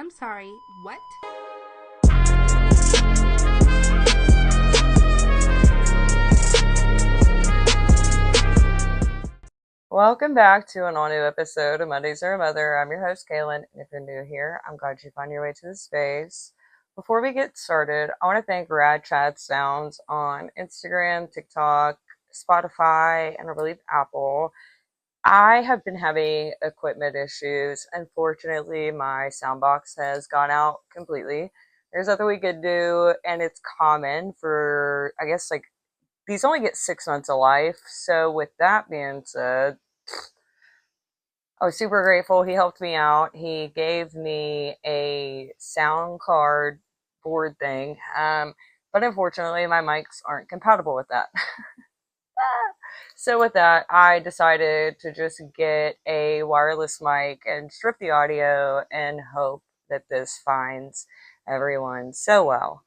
I'm sorry, what? Welcome back to an all new episode of Mondays Are a Mother. I'm your host, Kaylin, and if you're new here, I'm glad you found your way to the space. Before we get started, I want to thank Rad Chat Sounds on Instagram, TikTok, Spotify, and I believe Apple. I have been having equipment issues. Unfortunately, my sound box has gone out completely. There's nothing we could do, and it's common for, I guess, like, these only get 6 months of life. So, with that being said, I was super grateful. He helped me out. He gave me a sound card board thing. But unfortunately, my mics aren't compatible with that. So with that, I decided to just get a wireless mic and strip the audio and hope that this finds everyone so well.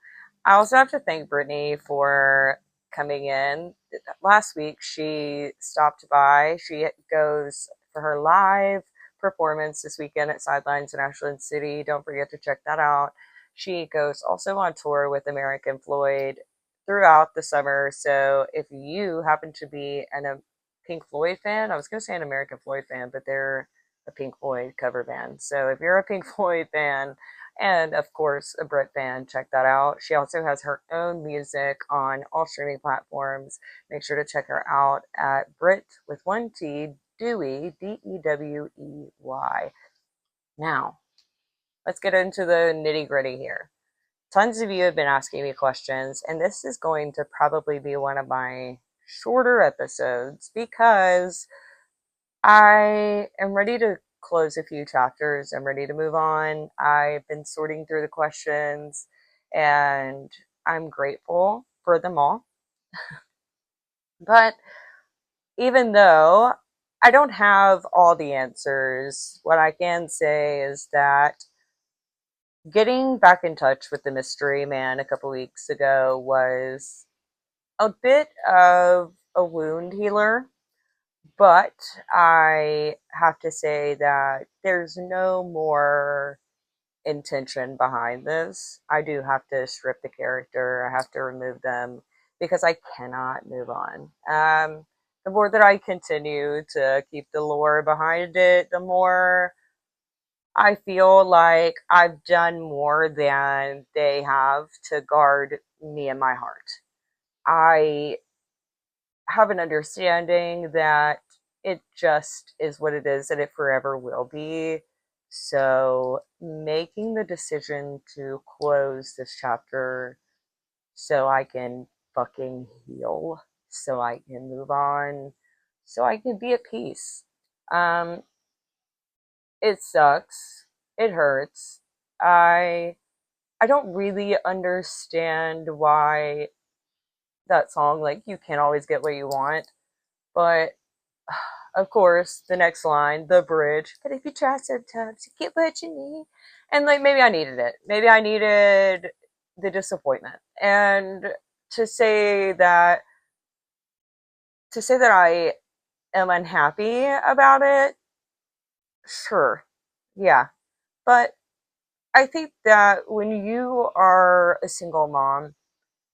I also have to thank Brittany for coming in. Last week, she stopped by. She goes for her live performance this weekend at Sidelines in Ashland City. Don't forget to check that out. She goes also on tour with American Floyd throughout the summer. So if you happen to be a Pink Floyd fan, I was going to say an American Floyd fan, but they're a Pink Floyd cover band. So if you're a Pink Floyd fan, and of course a Brit fan, check that out. She also has her own music on all streaming platforms. Make sure to check her out at Brit with one T, Dewey, Dewey. Now, let's get into the nitty gritty here. Tons of you have been asking me questions, and this is going to probably be one of my shorter episodes because I am ready to close a few chapters. I'm ready to move on. I've been sorting through the questions, and I'm grateful for them all. But even though I don't have all the answers, what I can say is that getting back in touch with the mystery man a couple weeks ago was a bit of a wound healer, but I have to say that there's no more intention behind this. I do have to strip the character, I have to remove them because I cannot move on. The more that I continue to keep the lore behind it, the more I feel like I've done more than they have to guard me and my heart. I have an understanding that it just is what it is and it forever will be. So, making the decision to close this chapter so I can fucking heal, so I can move on, so I can be at peace. Um, it sucks. It hurts. I I don't really understand why that song, like, you can't always get what you want, but of course, the next line, the bridge. But if you try sometimes, you get what you need. And like maybe I needed it. Maybe I needed the disappointment. And to say that to say that I am unhappy about it, sure. Yeah. But I think that when you are a single mom,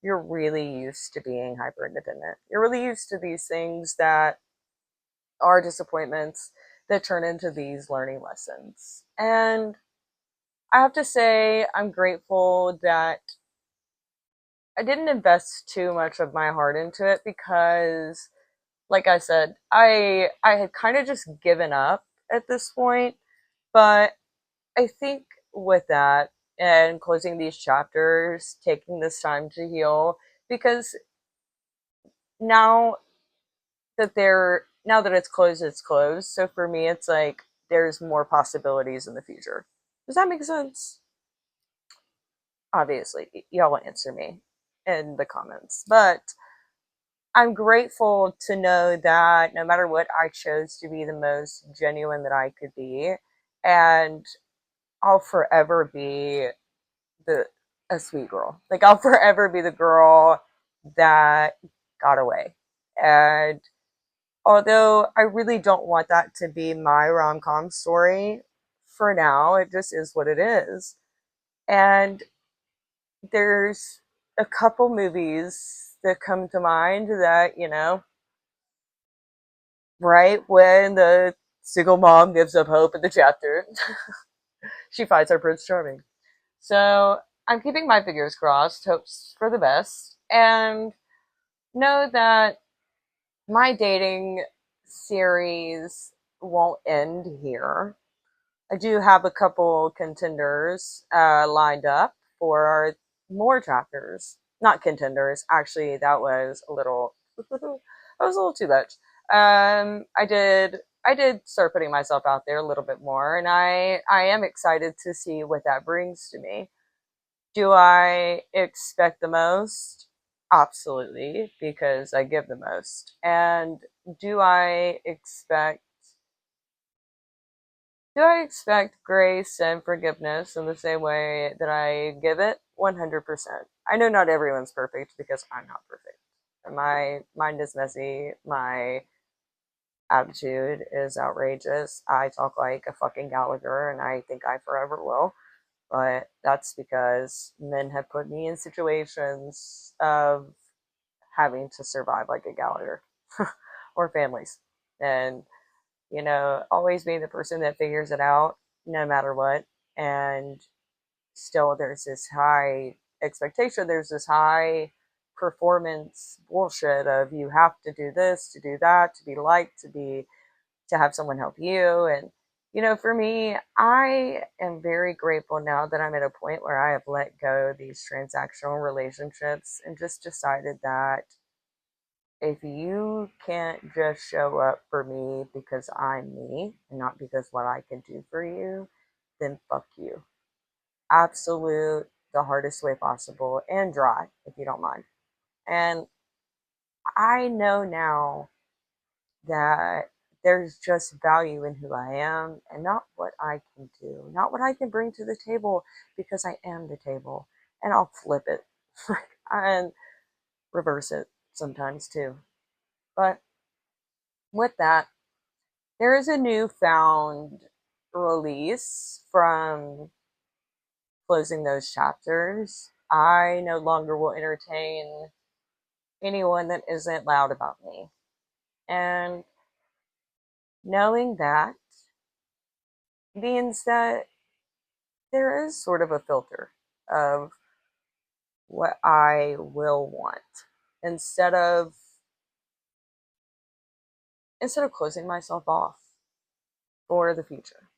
you're really used to being hyper independent. You're really used to these things that are disappointments that turn into these learning lessons. And I have to say, I'm grateful that I didn't invest too much of my heart into it because, like I said, I had kind of just given up at this point. But I think with that and closing these chapters, taking this time to heal, because now now that it's closed, it's closed. So for me, it's like there's more possibilities in the future. Does that make sense? Obviously, y'all will answer me in the comments. But I'm grateful to know that no matter what, I chose to be the most genuine that I could be. And I'll forever be the a sweet girl. Like I'll forever be the girl that got away. And although I really don't want that to be my rom com story, for now, it just is what it is. And there's a couple movies that come to mind that, right when the single mom gives up hope in the chapter, she finds our Prince Charming. So I'm keeping my fingers crossed, hopes for the best, and know that my dating series won't end here. I do have a couple contenders lined up for more chapters. Not contenders, actually. That was a little. that was a little too much. I did start putting myself out there a little bit more, and I am excited to see what that brings to me. Do I expect the most? Absolutely, because I give the most. And do I expect do I expect grace and forgiveness in the same way that I give it? 100%. I know not everyone's perfect because I'm not perfect. My mind is messy. My attitude is outrageous. I talk like a fucking Gallagher, and I think I forever will. But that's because men have put me in situations of having to survive like a Gallagher or families. And always being the person that figures it out no matter what. And still, there's this high expectation, there's this high performance bullshit of you have to do this, to do that, to be liked, to have someone help you. And, for me, I am very grateful now that I'm at a point where I have let go of these transactional relationships and just decided that if you can't just show up for me because I'm me and not because what I can do for you, then fuck you. Absolute, the hardest way possible, and dry, if you don't mind. And I know now that there's just value in who I am and not what I can do, not what I can bring to the table because I am the table. And I'll flip it and reverse it sometimes too. But with that, there is a newfound release from closing those chapters. I no longer will entertain anyone that isn't loud about me. And knowing that means that there is sort of a filter of what I will want instead of instead of closing myself off for the future,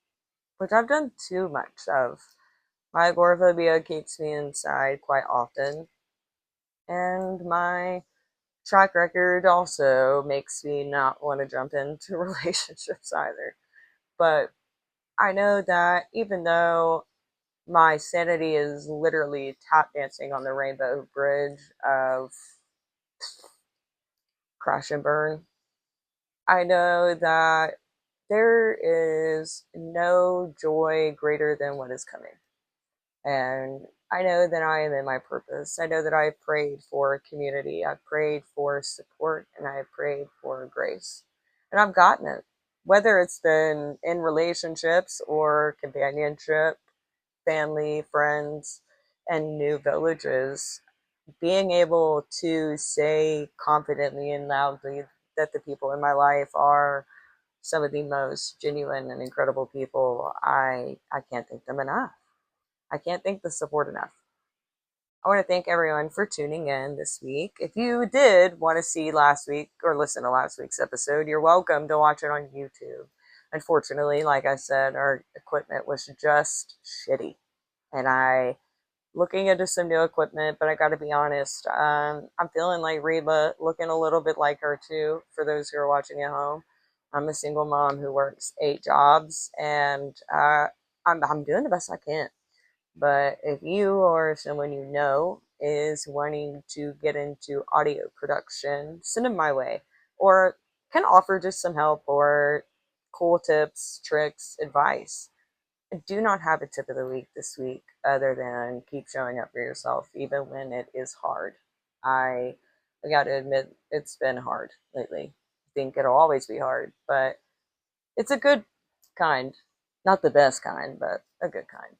which I've done too much of. My agoraphobia keeps me inside quite often, and my track record also makes me not want to jump into relationships either. But I know that even though my sanity is literally tap dancing on the rainbow bridge of crash and burn, I know that there is no joy greater than what is coming. And I know that I am in my purpose. I know that I've prayed for community, I've prayed for support, and I've prayed for grace. And I've gotten it. Whether it's been in relationships or companionship, family, friends, and new villages, being able to say confidently and loudly that the people in my life are some of the most genuine and incredible people, I can't thank them enough. I can't thank the support enough. I want to thank everyone for tuning in this week. If you did want to see last week or listen to last week's episode, you're welcome to watch it on YouTube. Unfortunately, like I said, our equipment was just shitty. And I looking into some new equipment, but I got to be honest, I'm feeling like Reba, looking a little bit like her too. For those who are watching at home, I'm a single mom who works 8 jobs, and I'm doing the best I can. But if you or someone you know is wanting to get into audio production, send them my way, or can offer just some help or cool tips, tricks, advice. I do not have a tip of the week this week other than keep showing up for yourself, even when it is hard. I, I got to admit, it's been hard lately. I think it'll always be hard, but it's a good kind. Not the best kind, but a good kind.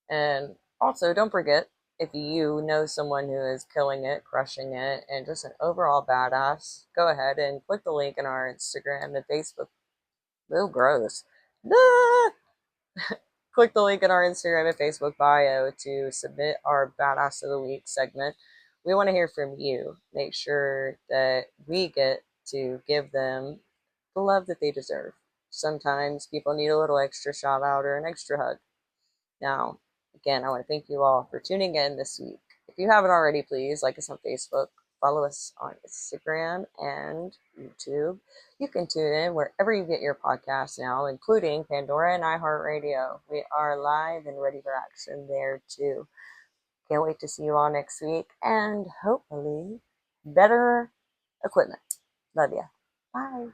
And also, don't forget, if you know someone who is killing it, crushing it, and just an overall badass, go ahead and click the link in our Instagram and Facebook. Oh, gross. Ah! Click the link in our Instagram and Facebook bio to submit our Badass of the Week segment. We want to hear from you. Make sure that we get to give them the love that they deserve. Sometimes people need a little extra shout out or an extra hug. Now, again, I want to thank you all for tuning in this week. If you haven't already, please like us on Facebook, follow us on Instagram and YouTube. You can tune in wherever you get your podcasts now, including Pandora and iHeartRadio. We are live and ready for action there too. Can't wait to see you all next week and hopefully better equipment. Love ya. Bye.